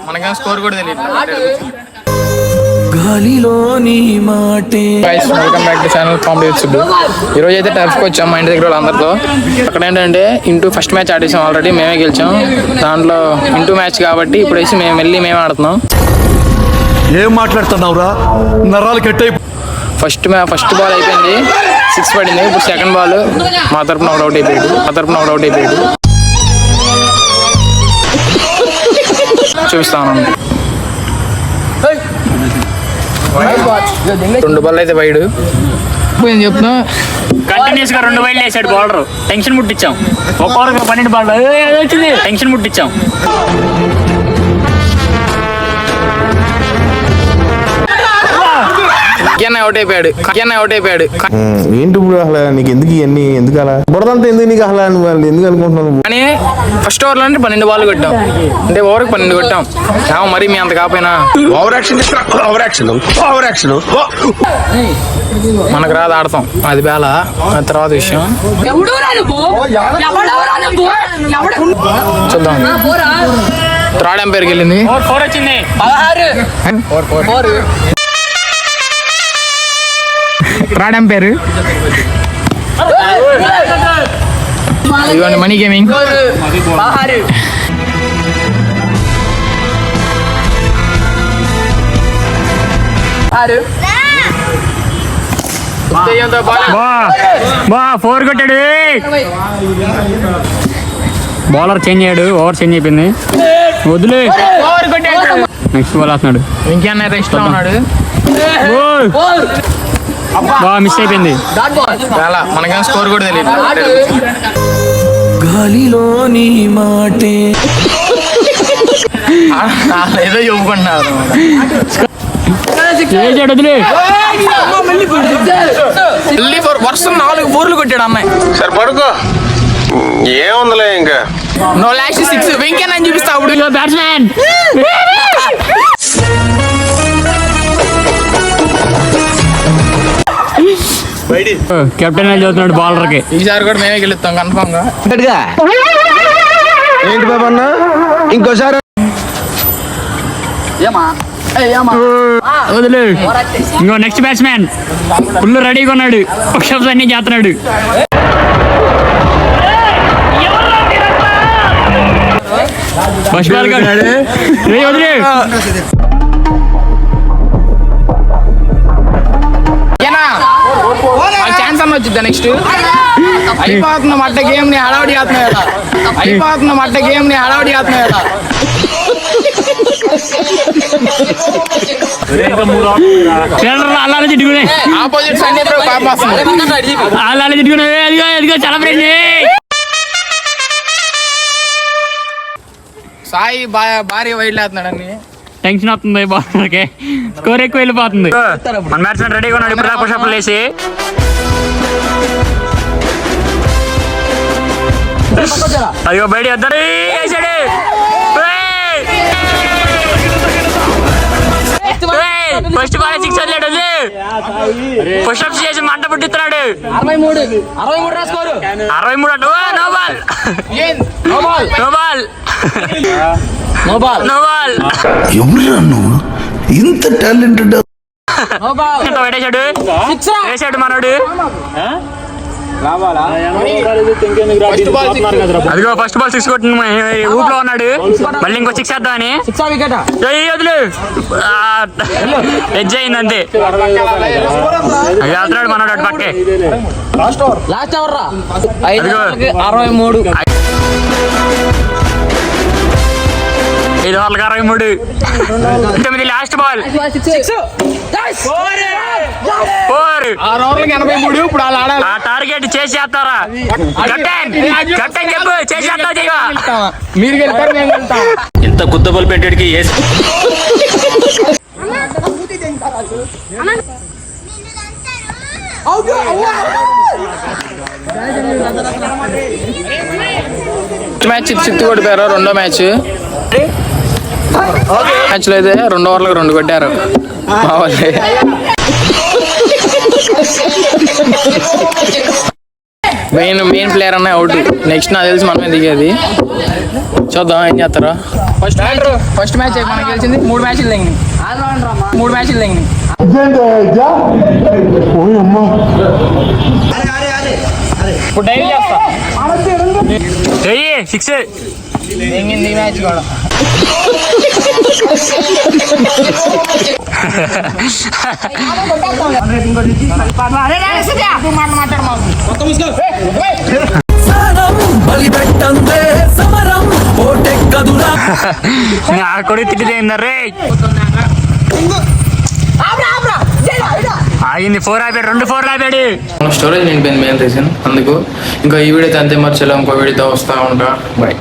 మనకేం స్కోర్ కూడా తెలియదు. Welcome back to channel comedy వచ్చుడు. ఈరోజు అయితే టర్ఫ్కి వచ్చాం మా ఇంటి దగ్గర వాళ్ళందరితో. అక్కడ ఏంటంటే ఇంటూ ఫస్ట్ మ్యాచ్ ఆడేసాం, ఆల్రెడీ మేమే గెలిచాం. దాంట్లో ఇంటూ మ్యాచ్ కాబట్టి ఇప్పుడు వేసి మేమే ఆడుతున్నాం. ఏం మాట్లాడుతున్నావురా, నరాలు కట్ అయిపో. ఫస్ట్ బాల్ అయిపోయింది, 6 పడింది. ఇప్పుడు సెకండ్ బాల్ మా తరపున అవుట్ అయిపోయాడు. చూపిస్తాను. 2 బాల్ అయితే వైడ్ చెప్తున్నా. కంటిన్యూస్ గా 2 వైడ్లు వేసాడు బౌలర్. టెన్షన్ ముట్టించాం. ఒక్కొక్కరికి 12 బాల్ వచ్చింది. టెన్షన్ ముట్టించాం. అవుట్ అయిపోయాడు. ఏంటి ఇప్పుడు అసలు నీకు ఎందుకు ఇవన్నీ, ఎందుకు అలా బురదంతా ఎందుకు నీకు అసలు ఎందుకు అనుకుంటున్నాను? కానీ ఫస్ట్ ఓవర్లో అంటే 12 బాల్ కొట్టాం, అంటే ఓవర్కి 12 కొట్టాం. మరి మీ అంత కాపోయినా మనకు రాదు, ఆడతాం. అది బేల తర్వాత విషయం చూద్దాం. థర్డ్ ఎంపైర్కి వెళ్ళింది. 4 వచ్చింది. థర్డ్ ఎంపైర్ ఇదిగోండి మనీ గేమింగ్. బా 4 కొట్టాడు. బౌలర్ చేంజ్ అయ్యాడు, ఓవర్ చేంజ్ అయిపోయింది. వదిలే నెక్స్ట్ బాల్ వస్తున్నాడు. ఇంకేనా రెస్ట్ లో ఉన్నాడు. మిస్ అయిపోయింది. మనకేం స్కోర్ కూడా తెలియదు. ఏదో చెప్పుకుంటున్నారు. వర్షం 4 4 కొట్టాడు అమ్మాయి. సరే పడుకో, ఏముందిలే ఇంకా. నో లాస్ట్ 6 వెంకన్న చూపిస్తా. అప్పుడు బ్యాట్స్మెన్ కెప్టెన్ చదువుతున్నాడు బౌలర్ కి. ఈసారి కూడా మేమే గెలుస్తాం కన్ఫామ్ గా. ఏంటి బాబు అన్న, ఇంకోసారి వదిలే. ఇంకో నెక్స్ట్ బ్యాట్స్మెన్ ఫుల్ రెడీగా ఉన్నాడు, పుషప్స్ అన్ని చేస్తున్నాడు. ఫస్ట్ బాల్ వదిలే. ఛాన్స్ అన్న వచ్చిద్దా నెక్స్ట్. అయిపోతున్న మట్ట గేమ్ ని హడావుడి చేస్తున్నాయి కదా. అలా తిట్టుకునే ఆపోజిట్స్ అన్ని పాప వస్తుంది. అలా తిట్టుకునే ఎదిగో సెలబ్రేట్ చేయి. సాయి భారీ వైడ్ లేస్తున్నాడు అన్ని. టెన్షన్ అవుతుంది బౌలర్కి, స్కోర్ ఎక్కువ వెళ్ళిపోతుంది. మన బ్యాట్స్మెన్ రెడీగా ఉన్నాడు. ఇప్పుడు పుషప్లు వేసి అదిగో బయట వద్దాడు. ఫస్ట్ బాల్ 6 వదిలేడు. పుషప్స్ చేసి మంట పుట్టిస్తున్నాడు. 63 నో బాల్. ఎవరు నువ్వు ఇంత టాలెంటెడ్? వేసాడు మనోడు. అదిగో ఫస్ట్ బాల్ 6 కొట్టిన ఊపులో ఉన్నాడు. మళ్ళీ ఇంకో 6 వేద్దామని వదిలే. ఎడ్జ్ అయింది అంతే. వెళ్తున్నాడు మనోడు అటు పక్కే. 63 5 ఓవర్లకు 63. 9 లాస్ట్ బాల్ 4. 6 ఓవర్లకు 83. ఇప్పుడు అలా ఆడాలి. ఆ టార్గెట్ చేసేస్తారా? కెప్టెన్ చెప్పు, చేసేస్తా చేయవా? మీరు గెలుస్తారు, మేము వెళ్తాం. ఇంత గుద్ద బల్ పెట్టేటికి మ్యాచ్ 6 కొట్టారు. రెండో మ్యాచ్లో అయితే 2 ఓవర్లకు 2 కొట్టారు. మా వాళ్ళే. మెయిన్ ప్లేయర్ అన్న అవుట్. నెక్స్ట్ నాకు తెలిసి మనమే దిగేది. చూద్దాం ఏం చేస్తారా. ఫస్ట్ మ్యాచ్ మనకి గెలిచింది. 3 మ్యాచ్లు తెంగినాయి. 3 మ్యాచ్లు తెంగినాయి. ఇప్పుడు డైవ్ చేస్తా. 6 తెంగింది ఈ మ్యాచ్ కూడా. కొడి తిట్టిందరే ఆగింది. 4 ఆపాడు, 2 4 ఆపాడు. స్టోరేజ్ నిండిపోయింది మెయిన్ రీజన్ అందుకు. ఇంకా ఈ వీడియో అంతే, మర్చిలో ఇంకో వీడియోతో వస్తూ ఉంటా. బాయ్.